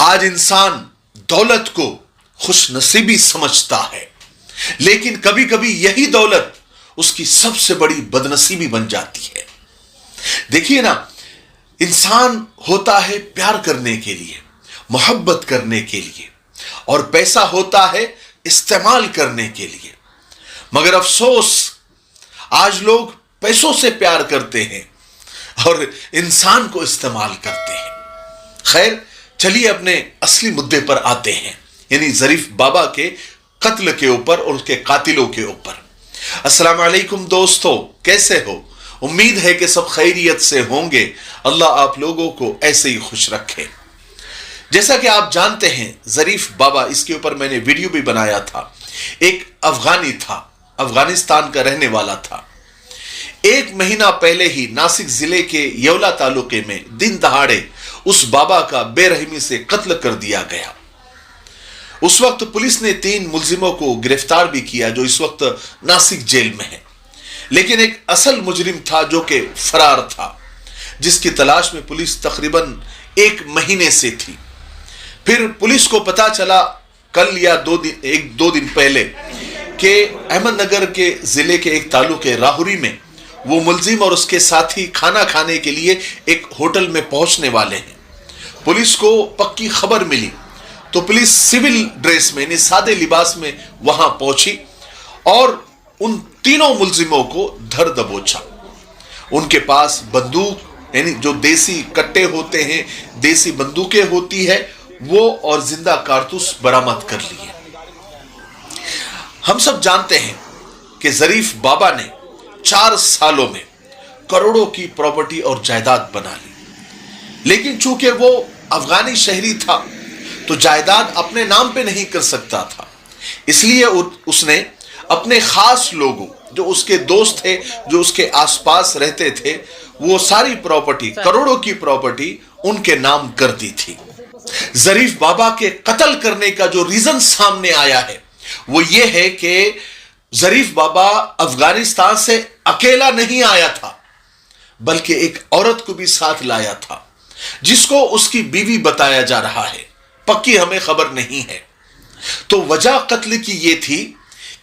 आज इंसान दौलत को खुश नसीबी समझता है, लेकिन कभी कभी यही दौलत उसकी सबसे बड़ी बदनसीबी बन जाती है। देखिए ना, इंसान होता है प्यार करने के लिए, मोहब्बत करने के लिए, और पैसा होता है इस्तेमाल करने के लिए। मगर अफसोस, आज लोग पैसों से प्यार करते हैं और इंसान को इस्तेमाल करते हैं। खैर, चलिए अपने असली मुद्दे पर आते हैं, यानी ज़रीफ बाबा के कत्ल के ऊपर और उसके कातिलों के ऊपर। अस्सलाम वालेकुम दोस्तों, कैसे हो? उम्मीद है कि सब खैरियत से होंगे। अल्लाह आप लोगों को ऐसे ही खुश रखे। जैसा कि आप जानते हैं, ज़रीफ बाबा, इसके ऊपर मैंने वीडियो भी बनाया था। एक अफगानी था, अफगानिस्तान का रहने वाला था। 1 महीना पहले ही नासिक जिले के येवला तालुके में दिन दहाड़े उस बाबा का बेरहमी से कत्ल कर दिया गया। उस वक्त पुलिस ने 3 मुलजिमों को गिरफ्तार भी किया जो इस वक्त नासिक जेल में है, लेकिन एक असल मुजरिम था जो कि फरार था, जिसकी तलाश में पुलिस तकरीबन 1 महीने से थी। फिर पुलिस को पता चला कल या 2 दिन पहले कि अहमदनगर के जिले के एक तालुके राहुरी में वो मुलजिम और उसके साथी खाना खाने के लिए एक होटल में पहुंचने वाले हैं। पुलिस को पक्की खबर मिली तो पुलिस सिविल ड्रेस में, यानी सादे लिबास में वहां पहुंची और उन तीनों मुलजिमों को धर दबोचा। उनके पास बंदूक, यानी जो देसी कट्टे होते हैं, देसी बंदूकें होती है, वो और जिंदा कारतूस बरामद कर लिए। हम सब जानते हैं कि ज़रीफ बाबा ने 4 सालों में करोड़ों की प्रॉपर्टी और जायदाद बना ली, लेकिन चूंकि वो अफगानी शहरी था तो जायदाद अपने नाम पे नहीं कर सकता था, इसलिए उसने अपने खास लोगों, जो उसके दोस्त थे, जो उसके आसपास रहते थे, वो सारी प्रॉपर्टी, करोड़ों की प्रॉपर्टी उनके नाम कर दी थी। ज़रीफ बाबा के कत्ल करने का जो रीजन सामने आया है वो ये है कि ज़रीफ बाबा अफगानिस्तान से अकेला नहीं आया था, बल्कि एक औरत को भी साथ लाया था, जिसको उसकी बीवी बताया जा रहा है। पक्की हमें खबर नहीं है। तो वजह कत्ल की ये थी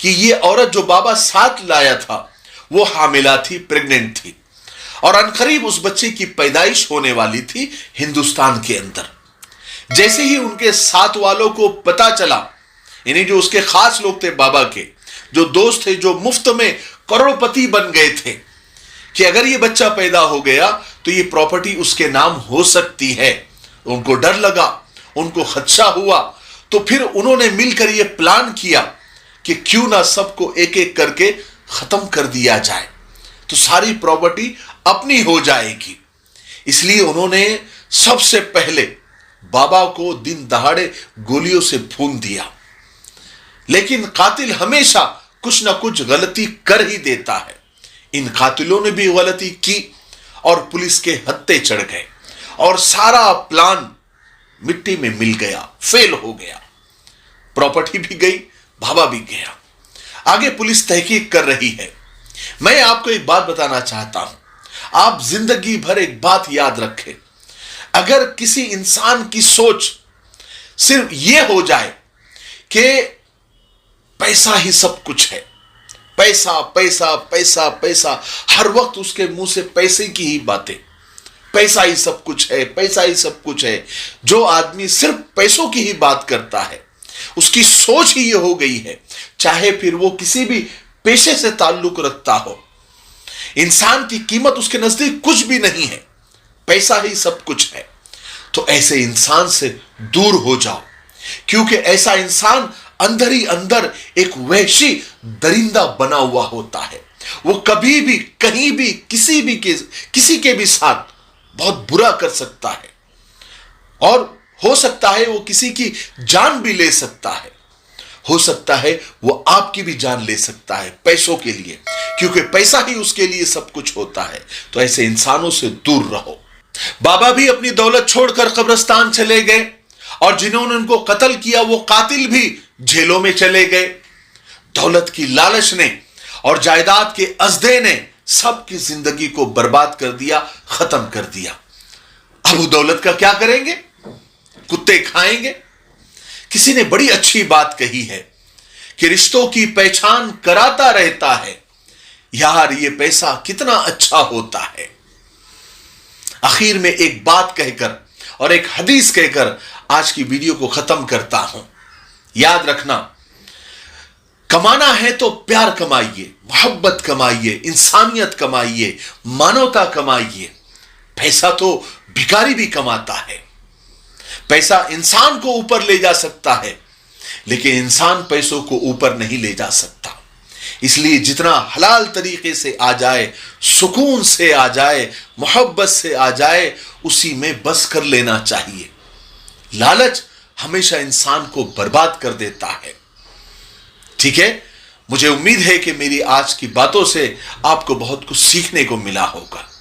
कि ये औरत जो बाबा साथ लाया था वो हामिला थी, प्रेग्नेंट थी, और अनकरीब उस बच्चे की पैदाइश होने वाली थी हिंदुस्तान के अंदर। जैसे ही उनके साथ वालों को पता चला, यानी जो उसके खास लोग थे, बाबा के जो दोस्त थे, जो मुफ्त में करोड़पति बन गए थे, कि अगर ये बच्चा पैदा हो गया तो ये प्रॉपर्टी उसके नाम हो सकती है, उनको डर लगा, उनको खदशा हुआ। तो फिर उन्होंने मिलकर ये प्लान किया कि क्यों ना सबको एक एक करके खत्म कर दिया जाए, तो सारी प्रॉपर्टी अपनी हो जाएगी। इसलिए उन्होंने सबसे पहले बाबा को दिन दहाड़े गोलियों से भून दिया। लेकिन कातिल हमेशा कुछ ना कुछ गलती कर ही देता है। इन कातिलों ने भी गलती की और पुलिस के हत्थे चढ़ गए और सारा प्लान मिट्टी में मिल गया, फेल हो गया। प्रॉपर्टी भी गई, बाबा भी गया। आगे पुलिस तहकीक कर रही है। मैं आपको एक बात बताना चाहता हूं, आप जिंदगी भर एक बात याद रखें, अगर किसी इंसान की सोच सिर्फ यह हो जाए कि पैसा ही सब कुछ है, पैसा पैसा पैसा पैसा, हर वक्त उसके मुंह से पैसे की ही बातें, पैसा ही सब कुछ है, पैसा ही सब कुछ है, जो आदमी सिर्फ पैसों की ही बात करता है, उसकी सोच ही ये हो गई है, चाहे फिर वो किसी भी पेशे से ताल्लुक रखता हो, इंसान की कीमत उसके नजदीक कुछ भी नहीं है, पैसा ही सब कुछ है, तो ऐसे इंसान से दूर हो जाओ, क्योंकि ऐसा इंसान अंदर ही अंदर एक वहशी दरिंदा बना हुआ होता है। वो कभी भी, कहीं भी, किसी के भी साथ बहुत बुरा कर सकता है, और हो सकता है वो किसी की जान भी ले सकता है, हो सकता है वो आपकी भी जान ले सकता है पैसों के लिए, क्योंकि पैसा ही उसके लिए सब कुछ होता है। तो ऐसे इंसानों से दूर रहो। बाबा भी अपनी दौलत छोड़कर कब्रिस्तान चले गए, और जिन्होंने उनको कत्ल किया वो कातिल भी जेलों में चले गए। दौलत की लालच ने और जायदाद के अज़दे ने सबकी जिंदगी को बर्बाद कर दिया, खत्म कर दिया। अब दौलत का क्या करेंगे? कुत्ते खाएंगे। किसी ने बड़ी अच्छी बात कही है कि रिश्तों की पहचान कराता रहता है, यार ये पैसा कितना अच्छा होता है। आखिर में एक बात कहकर और एक हदीस कहकर आज की वीडियो को खत्म करता हूं। याद रखना, कमाना है तो प्यार कमाइए, मोहब्बत कमाइए, इंसानियत कमाइए, मानवता कमाइए। पैसा तो भिखारी भी कमाता है। पैसा इंसान को ऊपर ले जा सकता है, लेकिन इंसान पैसों को ऊपर नहीं ले जा सकता। इसलिए जितना हलाल तरीके से आ जाए, सुकून से आ जाए, मोहब्बत से आ जाए, उसी में बस कर लेना चाहिए। लालच हमेशा इंसान को बर्बाद कर देता है। ठीक है, मुझे उम्मीद है कि मेरी आज की बातों से आपको बहुत कुछ सीखने को मिला होगा।